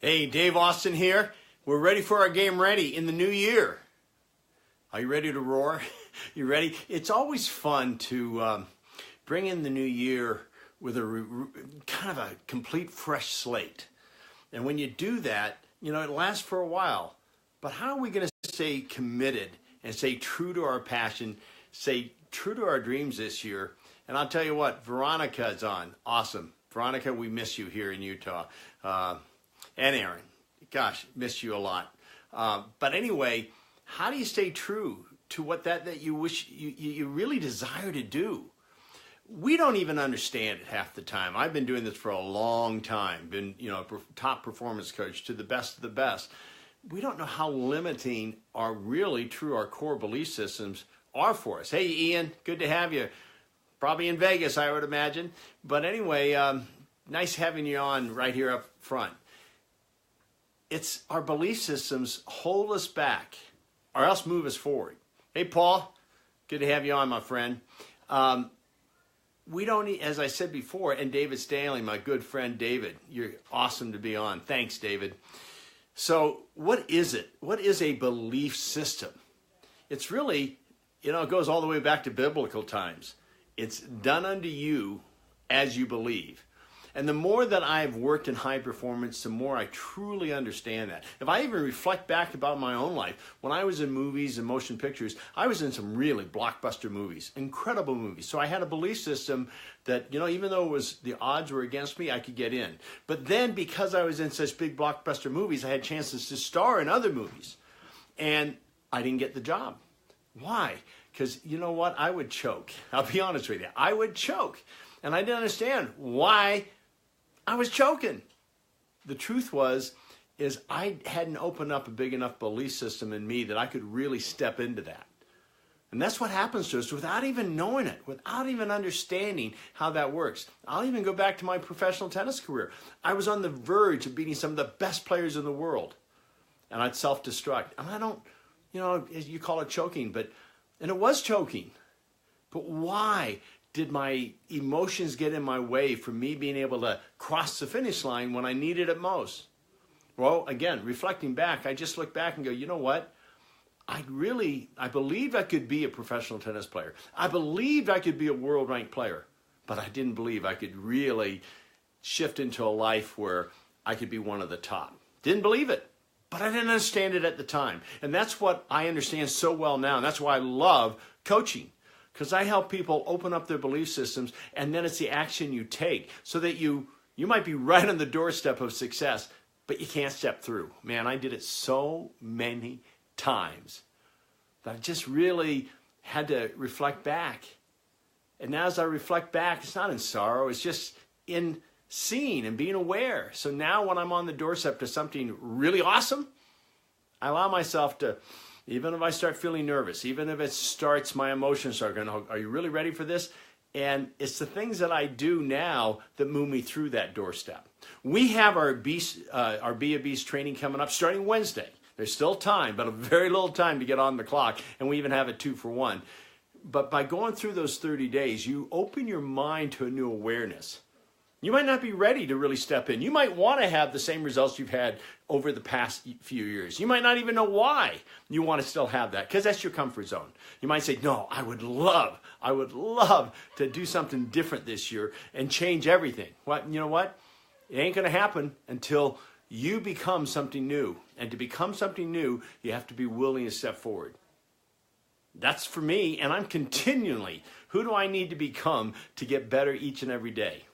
Hey, Dave Austin here. We're ready for our game ready in the new year. Are you ready to roar? You ready? It's always fun to bring in the new year with kind of a complete fresh slate. And when you do that, it lasts for a while. But how are we going to stay committed and stay true to our passion, stay true to our dreams this year? And I'll tell you what, Veronica's on. Awesome. Veronica, we miss you here in Utah. And Aaron, gosh, miss you a lot. But anyway, how do you stay true to what that you wish you really desire to do? We don't even understand it half the time. I've been doing this for a long time, been a top performance coach to the best of the best. We don't know how limiting our core belief systems are for us. Hey, Ian, good to have you. Probably in Vegas, I would imagine. But anyway, nice having you on right here up front. It's our belief systems hold us back or else move us forward. Hey, Paul, good to have you on, my friend. We don't need, as I said before, and David Stanley, my good friend David, you're awesome to be on. Thanks, David. So what is it? What is a belief system? It's really, it goes all the way back to biblical times. It's done unto you as you believe. And the more that I've worked in high performance, the more I truly understand that. If I even reflect back about my own life, when I was in movies and motion pictures, I was in some really blockbuster movies, incredible movies. So I had a belief system that, even though the odds were against me, I could get in. But then because I was in such big blockbuster movies, I had chances to star in other movies. And I didn't get the job. Why? Because you know what? I would choke. I'll be honest with you. I would choke. And I didn't understand why I was choking. The truth is I hadn't opened up a big enough belief system in me that I could really step into that. And that's what happens to us without even knowing it, without even understanding how that works. I'll even go back to my professional tennis career. I was on the verge of beating some of the best players in the world. And I'd self-destruct. And I don't, you call it choking, and it was choking. But why did my emotions get in my way from me being able to cross the finish line when I needed it most? Well, again, reflecting back, I just look back and go, you know what? I believed I could be a professional tennis player. I believed I could be a world-ranked player, but I didn't believe I could really shift into a life where I could be one of the top. Didn't believe it, but I didn't understand it at the time. And that's what I understand so well now, and that's why I love coaching. Because I help people open up their belief systems, and then it's the action you take so that you might be right on the doorstep of success, but you can't step through. Man, I did it so many times that I just really had to reflect back. And now as I reflect back, it's not in sorrow, it's just in seeing and being aware. So now when I'm on the doorstep to something really awesome, I allow myself to, even if I start feeling nervous, even if my emotions start going, are you really ready for this? And it's the things that I do now that move me through that doorstep. We have our Be a Beast training coming up starting Wednesday. There's still time, but a very little time to get on the clock. And we even have it 2-for-1. But by going through those 30 days, you open your mind to a new awareness. You might not be ready to really step in. You might want to have the same results you've had over the past few years. You might not even know why you want to still have that, because that's your comfort zone. You might say, no, I would love to do something different this year and change everything. You know what? It ain't going to happen until you become something new. And to become something new, you have to be willing to step forward. That's for me, and I'm continually, who do I need to become to get better each and every day?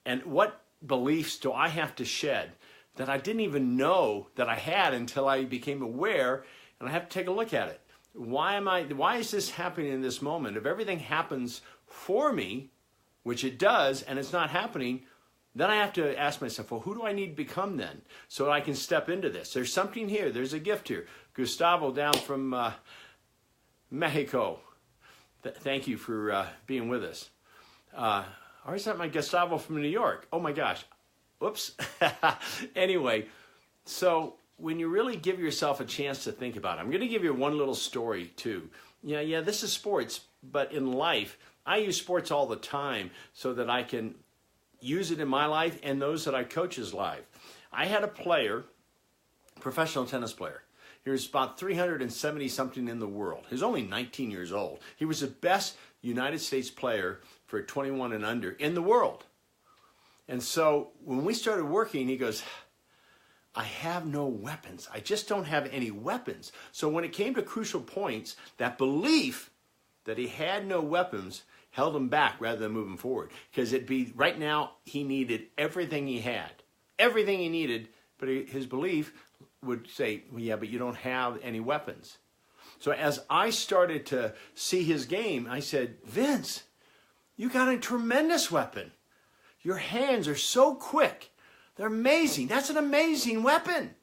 And what beliefs do I have to shed that I didn't even know that I had until I became aware, and I have to take a look at it. Why is this happening in this moment? If everything happens for me, which it does, and it's not happening, then I have to ask myself, well, who do I need to become then so I can step into this? There's something here. There's a gift here. Gustavo down from Mexico. Thank you for being with us. Or is that my Gustavo from New York? Oh my gosh. Whoops. Anyway, so when you really give yourself a chance to think about it, I'm going to give you one little story too. Yeah, this is sports, but in life, I use sports all the time so that I can use it in my life and those that I coach's life. I had a player, professional tennis player. He was about 370 something in the world. He was only 19 years old. He was the best United States player for 21 and under in the world. And so when we started working, he goes, I have no weapons. I just don't have any weapons. So when it came to crucial points, that belief that he had no weapons held him back rather than moving forward. Because it'd be, right now, he needed everything he had. Everything he needed, but his belief would say, well, yeah, but you don't have any weapons. So as I started to see his game, I said, Vince, you got a tremendous weapon. Your hands are so quick. They're amazing. That's an amazing weapon.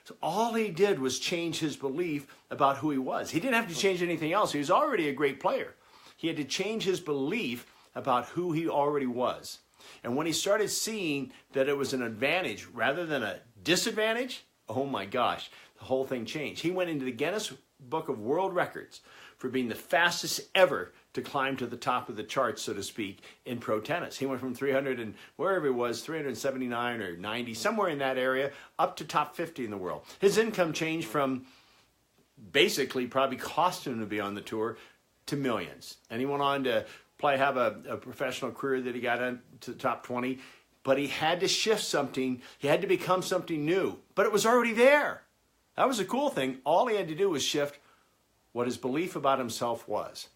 So all he did was change his belief about who he was. He didn't have to change anything else. He was already a great player. He had to change his belief about who he already was. And when he started seeing that it was an advantage rather than a disadvantage, oh my gosh, the whole thing changed. He went into the Guinness Book of World Records for being the fastest ever to climb to the top of the charts, so to speak, in pro tennis. He went from 300 and wherever he was, 379 or 90, somewhere in that area, up to top 50 in the world. His income changed from basically probably costing him to be on the tour to millions. And he went on to have a professional career that he got into the top 20, but he had to shift something. He had to become something new, but it was already there. That was a cool thing. All he had to do was shift what his belief about himself was.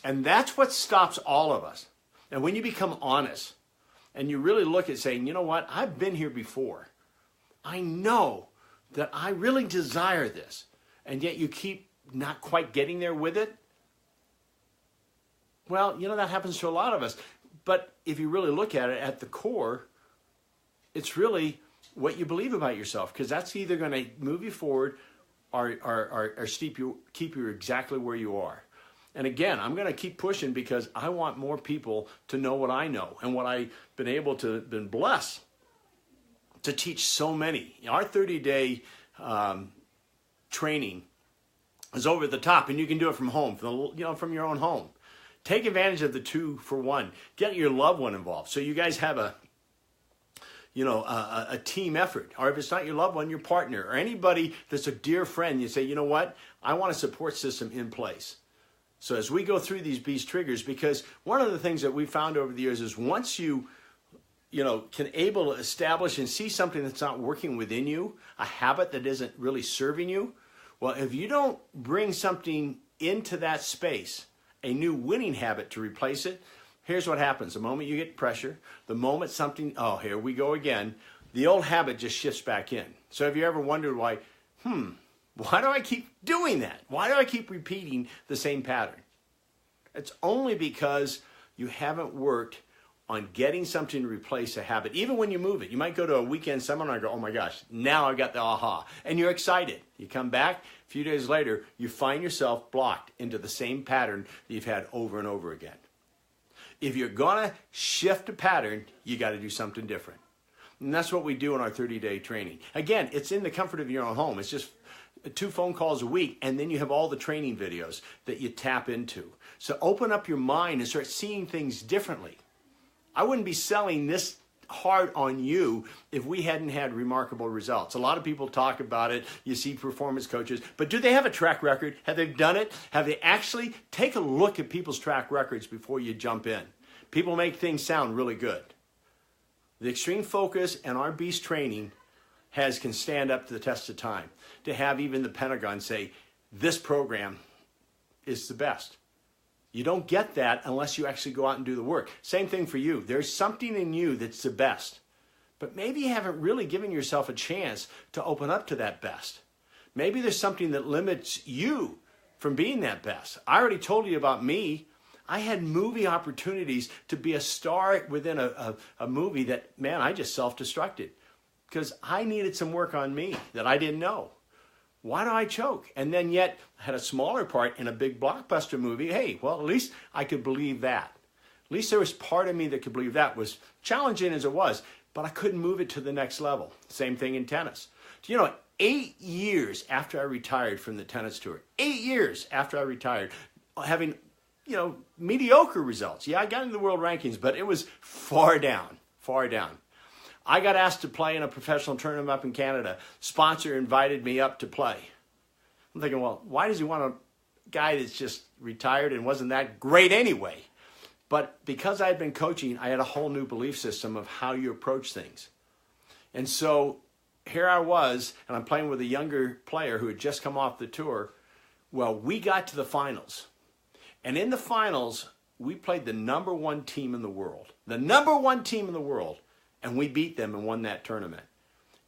And that's what stops all of us. And when you become honest and you really look at saying, you know what, I've been here before. I know that I really desire this, and yet you keep not quite getting there with it. Well, you know, that happens to a lot of us. But if you really look at it at the core, it's really what you believe about yourself, because that's either going to move you forward or keep you exactly where you are. And again, I'm going to keep pushing because I want more people to know what I know and what I've been blessed to teach so many. Our 30-day training is over the top, and you can do it from home, from your own home. Take advantage of the 2-for-1. Get your loved one involved, so you guys have a team effort. Or if it's not your loved one, your partner or anybody that's a dear friend, you say, you know what? I want a support system in place. So as we go through these beast triggers, because one of the things that we found over the years is once you can able to establish and see something that's not working within you, a habit that isn't really serving you, well, if you don't bring something into that space, a new winning habit to replace it, here's what happens. The moment you get pressure, the moment something, oh, here we go again, the old habit just shifts back in. So have you ever wondered why do I keep doing that? Why do I keep repeating the same pattern? It's only because you haven't worked on getting something to replace a habit. Even when you move it, you might go to a weekend seminar and go, oh my gosh, now I got the aha. And you're excited. You come back, a few days later, you find yourself blocked into the same pattern that you've had over and over again. If you're going to shift a pattern, you got to do something different. And that's what we do in our 30-day training. Again, it's in the comfort of your own home. It's just 2 phone calls a week, and then you have all the training videos that you tap into. So open up your mind and start seeing things differently. I wouldn't be selling this hard on you if we hadn't had remarkable results. A lot of people talk about it. You see performance coaches, but do they have a track record? Have they done it? Have they actually? Take a look at people's track records before you jump in. People make things sound really good. The extreme focus and our beast training can stand up to the test of time. To have even the Pentagon say, this program is the best. You don't get that unless you actually go out and do the work. Same thing for you. There's something in you that's the best. But maybe you haven't really given yourself a chance to open up to that best. Maybe there's something that limits you from being that best. I already told you about me. I had movie opportunities to be a star within a movie that, man, I just self-destructed because I needed some work on me that I didn't know. Why do I choke? And then yet I had a smaller part in a big blockbuster movie. Hey, well, at least I could believe that. At least there was part of me that could believe that. Was challenging as it was, but I couldn't move it to the next level. Same thing in tennis. Do you know, 8 years after I retired from the tennis tour, 8 years after I retired, having, mediocre results. Yeah, I got into the world rankings, but it was far down, far down. I got asked to play in a professional tournament up in Canada. Sponsor invited me up to play. I'm thinking, well, why does he want a guy that's just retired and wasn't that great anyway? But because I had been coaching, I had a whole new belief system of how you approach things. And so here I was, and I'm playing with a younger player who had just come off the tour. Well, we got to the finals. And in the finals, we played the number one team in the world. The number one team in the world. And we beat them and won that tournament.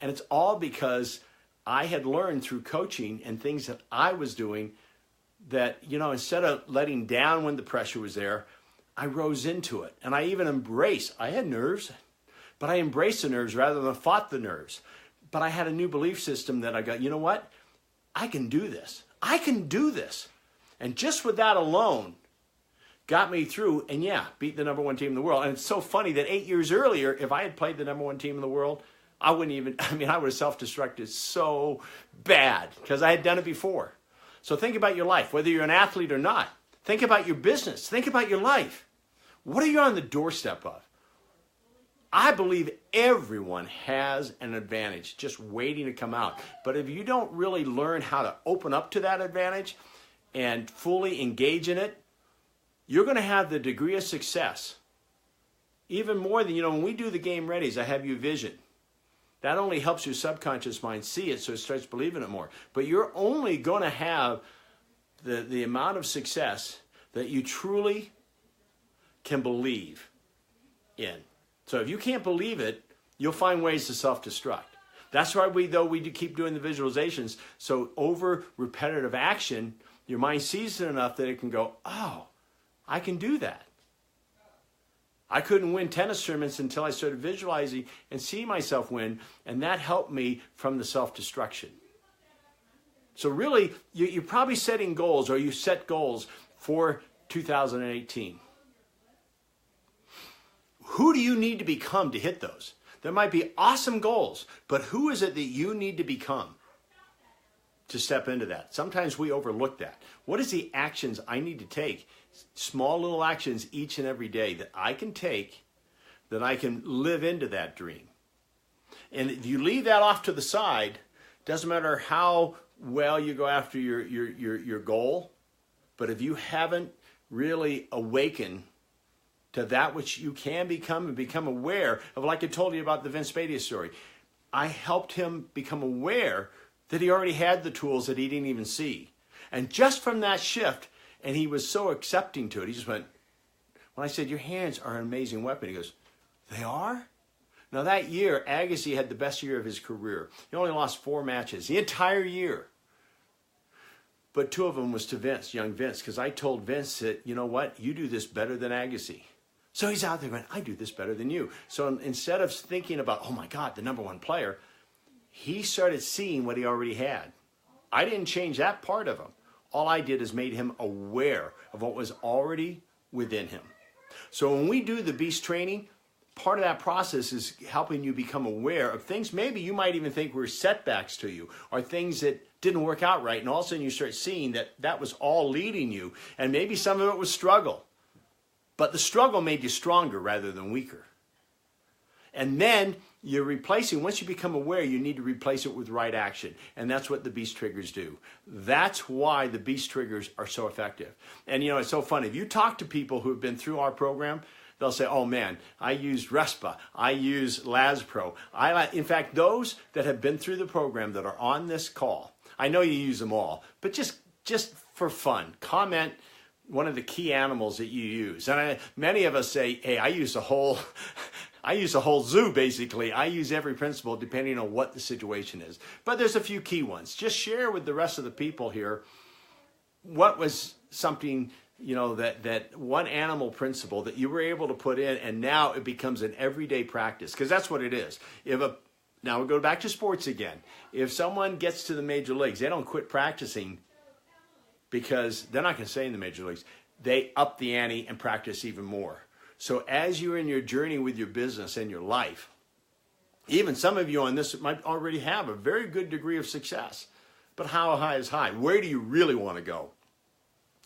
And it's all because I had learned through coaching and things that I was doing that, instead of letting down when the pressure was there, I rose into it. And I even I had nerves, but I embraced the nerves rather than fought the nerves. But I had a new belief system that I got, you know what? I can do this. I can do this. And just with that alone, got me through and beat the number one team in the world. And it's so funny that 8 years earlier, if I had played the number one team in the world, I would have self-destructed so bad because I had done it before. So think about your life, whether you're an athlete or not. Think about your business. Think about your life. What are you on the doorstep of? I believe everyone has an advantage just waiting to come out. But if you don't really learn how to open up to that advantage and fully engage in it, you're going to have the degree of success. Even more than, when we do the game readies, I have you vision. That only helps your subconscious mind see it so it starts believing it more. But you're only going to have the amount of success that you truly can believe in. So if you can't believe it, you'll find ways to self-destruct. That's why we do keep doing the visualizations. So over repetitive action, your mind sees it enough that it can go, oh, I can do that. I couldn't win tennis tournaments until I started visualizing and seeing myself win, and that helped me from the self-destruction. So really, you're probably setting goals, or you set goals for 2018. Who do you need to become to hit those? There might be awesome goals, but who is it that you need to become to step into that? Sometimes we overlook that. What is the actions I need to take? Small little actions each and every day that I can take, that I can live into that dream. And if you leave that off to the side, doesn't matter how well you go after your goal, but if you haven't really awakened to that which you can become and become aware of, like I told you about the Vince Spadea story, I helped him become aware that he already had the tools that he didn't even see. And just from that shift, and he was so accepting to it, he just went, when I said, your hands are an amazing weapon, he goes, they are? Now that year, Agassi had the best year of his career. He only lost 4 matches the entire year. But 2 of them was to Vince, young Vince, because I told Vince that, you know what, you do this better than Agassi. So he's out there going, I do this better than you. So instead of thinking about, oh my God, the number one player, he started seeing what he already had. I didn't change that part of him. All I did is made him aware of what was already within him. So when we do the Beast training, part of that process is helping you become aware of things maybe you might even think were setbacks to you, or things that didn't work out right. And all of a sudden you start seeing that that was all leading you. And maybe some of it was struggle. But the struggle made you stronger rather than weaker. And then you're replacing, once you become aware, you need to replace it with right action. And that's what the Beast triggers do. That's why the Beast triggers are so effective. And it's so funny. If you talk to people who have been through our program, they'll say, oh man, I use RESPA, I use LazPro. In fact, those that have been through the program that are on this call, I know you use them all, but just for fun, comment one of the key animals that you use. And many of us say, hey, I use a whole zoo, basically. I use every principle depending on what the situation is. But there's a few key ones. Just share with the rest of the people here what was something, that one animal principle that you were able to put in, and now it becomes an everyday practice. Because that's what it is. Now we go back to sports again. If someone gets to the major leagues, they don't quit practicing because they're not going to stay in the major leagues. They up the ante and practice even more. So as you're in your journey with your business and your life, even some of you on this might already have a very good degree of success. But how high is high? Where do you really want to go?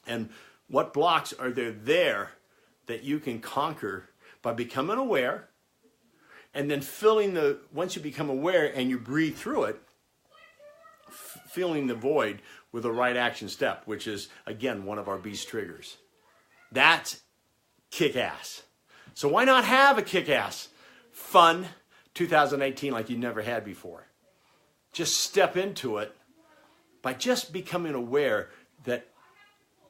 And what blocks are there that you can conquer by becoming aware And then once you become aware and you breathe through it, filling the void with the right action step, which is, again, one of our beast triggers. That's kick-ass. So why not have a kick-ass, fun 2018 like you never had before? Just step into it by just becoming aware that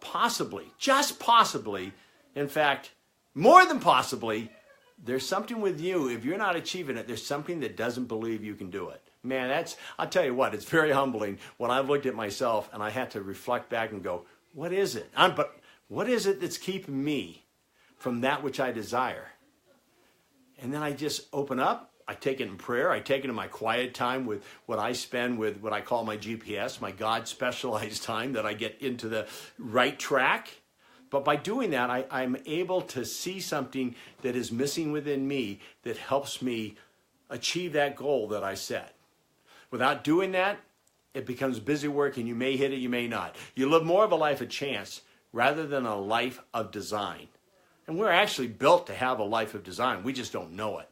possibly, just possibly, in fact, more than possibly, there's something with you. If you're not achieving it, there's something that doesn't believe you can do it. Man, I'll tell you what, it's very humbling when I've looked at myself and I had to reflect back and go, what is it? But what is it that's keeping me from that which I desire? And then I just open up. I take it in prayer. I take it in my quiet time with what I spend with what I call my GPS, my God specialized time, that I get into the right track. But by doing that, I'm able to see something that is missing within me that helps me achieve that goal that I set. Without doing that, it becomes busy work, and you may hit it, you may not. You live more of a life of chance rather than a life of design. And we're actually built to have a life of design. We just don't know it.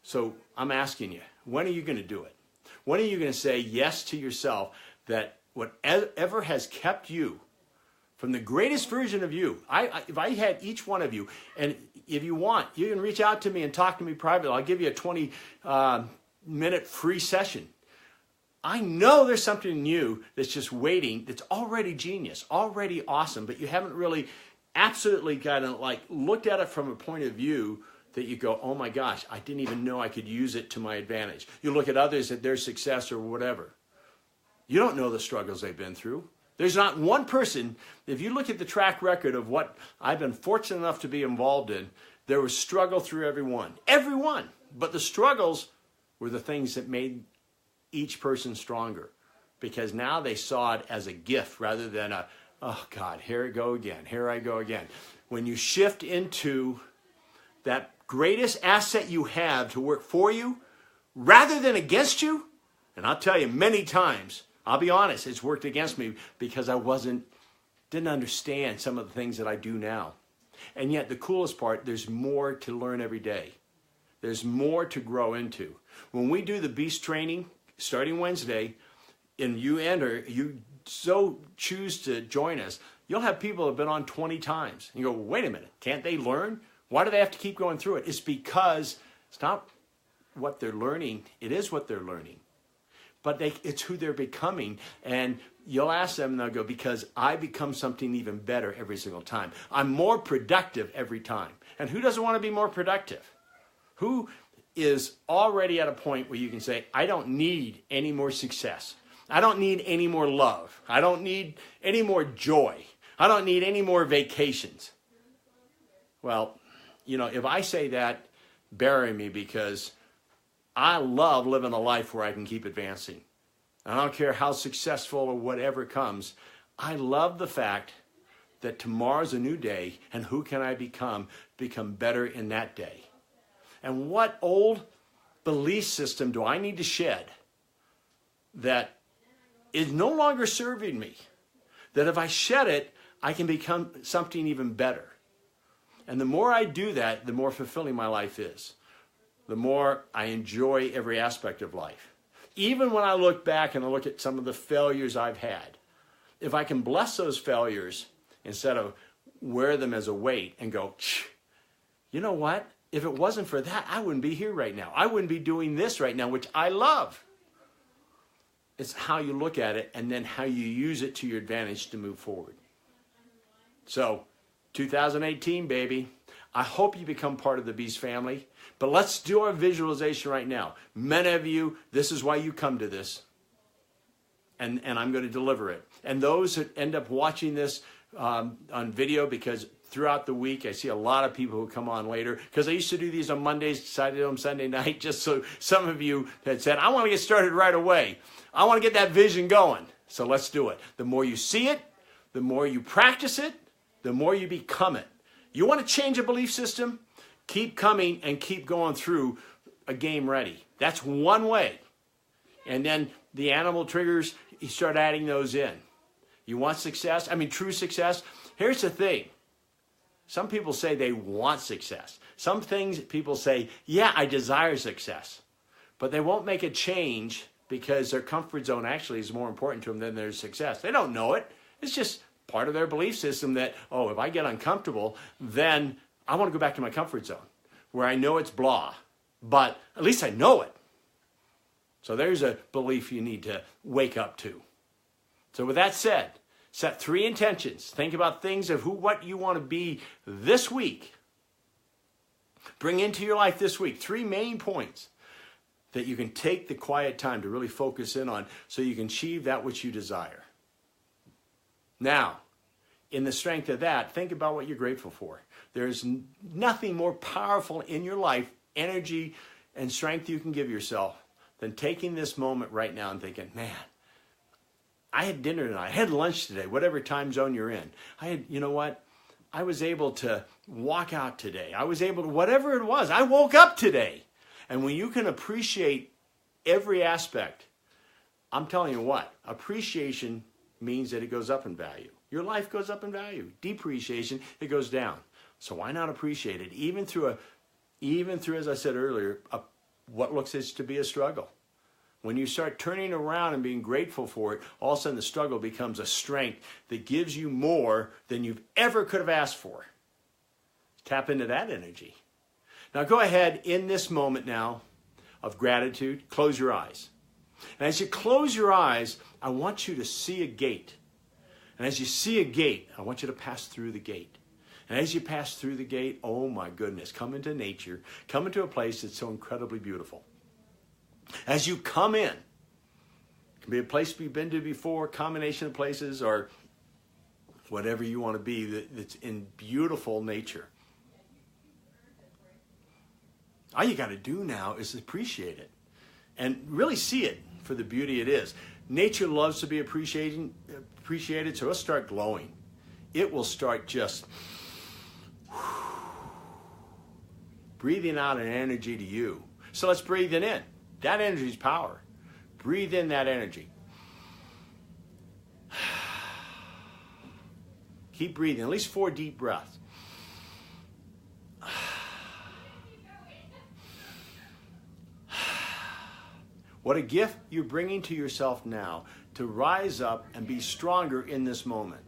So I'm asking you, when are you going to do it? When are you going to say yes to yourself, that whatever has kept you from the greatest version of you? If I had each one of you, and if you want, you can reach out to me and talk to me privately. I'll give you a 20-minute free session. I know there's something in you that's just waiting, that's already genius, already awesome, but you haven't really absolutely kind of like looked at it from a point of view that you go, oh my gosh, I didn't even know I could use it to my advantage. You look at others at their success or whatever. You don't know the struggles they've been through. There's not one person, if you look at the track record of what I've been fortunate enough to be involved in, there was struggle through everyone. Everyone. But the struggles were the things that made each person stronger, because now they saw it as a gift rather than oh God, here I go again. Here I go again. When you shift into that greatest asset you have to work for you rather than against you, and I'll tell you many times, I'll be honest, it's worked against me because I didn't understand some of the things that I do now. And yet the coolest part, there's more to learn every day. There's more to grow into. When we do the Beast training starting Wednesday, and you so choose to join us, you'll have people that have been on 20 times. And you go, wait a minute, can't they learn? Why do they have to keep going through it? It's because it's not what they're learning. It is what they're learning. But it's who they're becoming. And you'll ask them, and they'll go, because I become something even better every single time. I'm more productive every time. And who doesn't want to be more productive? Who is already at a point where you can say, I don't need any more success. I don't need any more love. I don't need any more joy. I don't need any more vacations. Well, if I say that, bury me, because I love living a life where I can keep advancing. I don't care how successful or whatever comes. I love the fact that tomorrow's a new day, and who can I become better in that day? And what old belief system do I need to shed that is no longer serving me? That if I shed it, I can become something even better. And the more I do that, the more fulfilling my life is. The more I enjoy every aspect of life. Even when I look back and I look at some of the failures I've had, if I can bless those failures instead of wear them as a weight and go, you know what? If it wasn't for that, I wouldn't be here right now. I wouldn't be doing this right now, which I love. It's how you look at it and then how you use it to your advantage to move forward. So, 2018, baby. I hope you become part of the Beast family. But let's do our visualization right now. Many of you, this is why you come to this. And I'm going to deliver it. And those that end up watching this on video, because throughout the week I see a lot of people who come on later, because I used to do these on Mondays, decided to do them Sunday night, just so some of you had said, I want to get started right away. I want to get that vision going. So let's do it. The more you see it, the more you practice it, the more you become it. You want to change a belief system? Keep coming and keep going through a game ready. That's one way. And then the animal triggers, you start adding those in. You want success? True success? Here's the thing. Some people say they want success. Some things people say, yeah, I desire success. But they won't make a change because their comfort zone actually is more important to them than their success. They don't know it. It's just part of their belief system that, oh, if I get uncomfortable, then I want to go back to my comfort zone where I know it's blah, but at least I know it. So there's a belief you need to wake up to. So with that said, set 3 intentions. Think about things of what you want to be this week. Bring into your life this week 3 main points that you can take the quiet time to really focus in on so you can achieve that which you desire. Now, in the strength of that, think about what you're grateful for. There's nothing more powerful in your life, energy and strength you can give yourself, than taking this moment right now and thinking, man, I had dinner tonight, I had lunch today, whatever time zone you're in. You know what? I was able to walk out today. I was able to, whatever it was, I woke up today. And when you can appreciate every aspect, I'm telling you what, appreciation means that it goes up in value. Your life goes up in value. Depreciation, it goes down. So why not appreciate it? Even through, as I said earlier, what looks to be a struggle. When you start turning around and being grateful for it, all of a sudden the struggle becomes a strength that gives you more than you've ever could have asked for. Tap into that energy. Now go ahead in this moment now of gratitude, close your eyes. And as you close your eyes, I want you to see a gate. And as you see a gate, I want you to pass through the gate. And as you pass through the gate, oh my goodness, come into nature, come into a place that's so incredibly beautiful. As you come in, it can be a place you've been to before, combination of places, or whatever you want to be that's in beautiful nature. All you got to do now is appreciate it and really see it for the beauty it is. Nature loves to be appreciated, so it'll start glowing. It will start just breathing out an energy to you. So let's breathe it in. That energy is power. Breathe in that energy. Keep breathing, at least 4 deep breaths. What a gift you're bringing to yourself now to rise up and be stronger in this moment.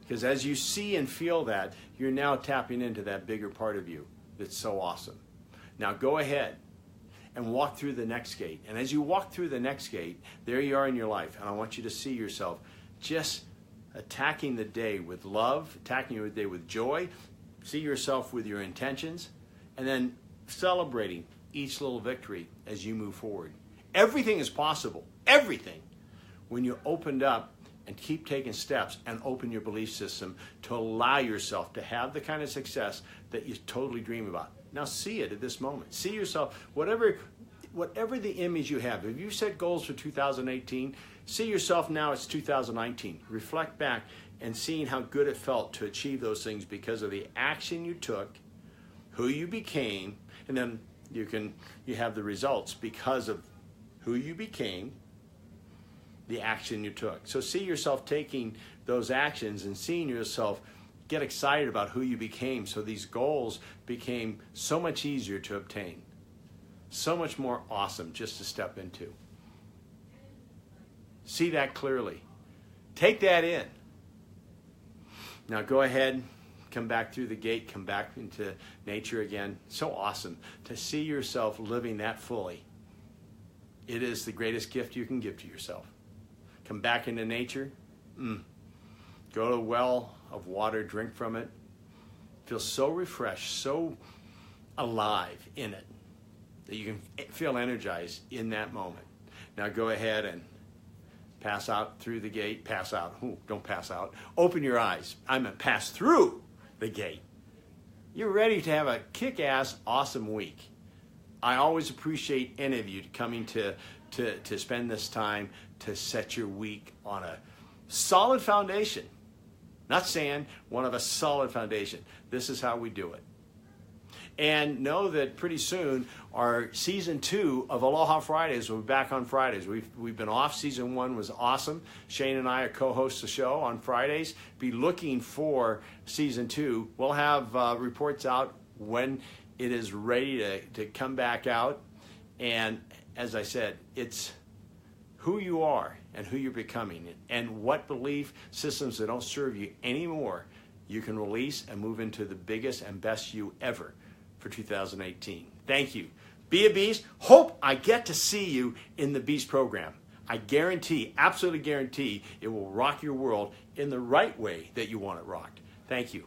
Because as you see and feel that, you're now tapping into that bigger part of you that's so awesome. Now go ahead and walk through the next gate. And as you walk through the next gate, there you are in your life. And I want you to see yourself just attacking the day with love, attacking the day with joy. See yourself with your intentions, and then celebrating each little victory as you move forward. Everything is possible. Everything. When you're opened up and keep taking steps and open your belief system to allow yourself to have the kind of success that you totally dream about. Now see it at this moment. See yourself, whatever the image you have. If you set goals for 2018, see yourself now it's 2019. Reflect back and seeing how good it felt to achieve those things because of the action you took, who you became, and then you have the results because of who you became, the action you took. So see yourself taking those actions and seeing yourself get excited about who you became, so these goals became so much easier to obtain, so much more awesome just to step into. See that clearly. Take that in. Now go ahead, come back through the gate, come back into nature again. So awesome to see yourself living that fully. It is the greatest gift you can give to yourself. Come back into nature. Go to a well of water, drink from it. Feel so refreshed, so alive in it that you can feel energized in that moment. Now go ahead and pass out through the gate. Pass out. Ooh, don't pass out. Open your eyes. I meant pass through the gate. You're ready to have a kick-ass, awesome week. I always appreciate any of you coming to spend this time to set your week on a solid foundation. Not sand, one of a solid foundation. This is how we do it. And know that pretty soon our season 2 of Aloha Fridays will be back on Fridays. We've been off. Season 1 was awesome. Shane and I are co-hosts the show on Fridays. Be looking for season 2. We'll have reports out when it is ready to come back out. And as I said, it's who you are and who you're becoming, and what belief systems that don't serve you anymore you can release and move into the biggest and best you ever for 2018. Thank you. Be a Beast. Hope I get to see you in the Beast program. I guarantee, absolutely guarantee, it will rock your world in the right way that you want it rocked. Thank you.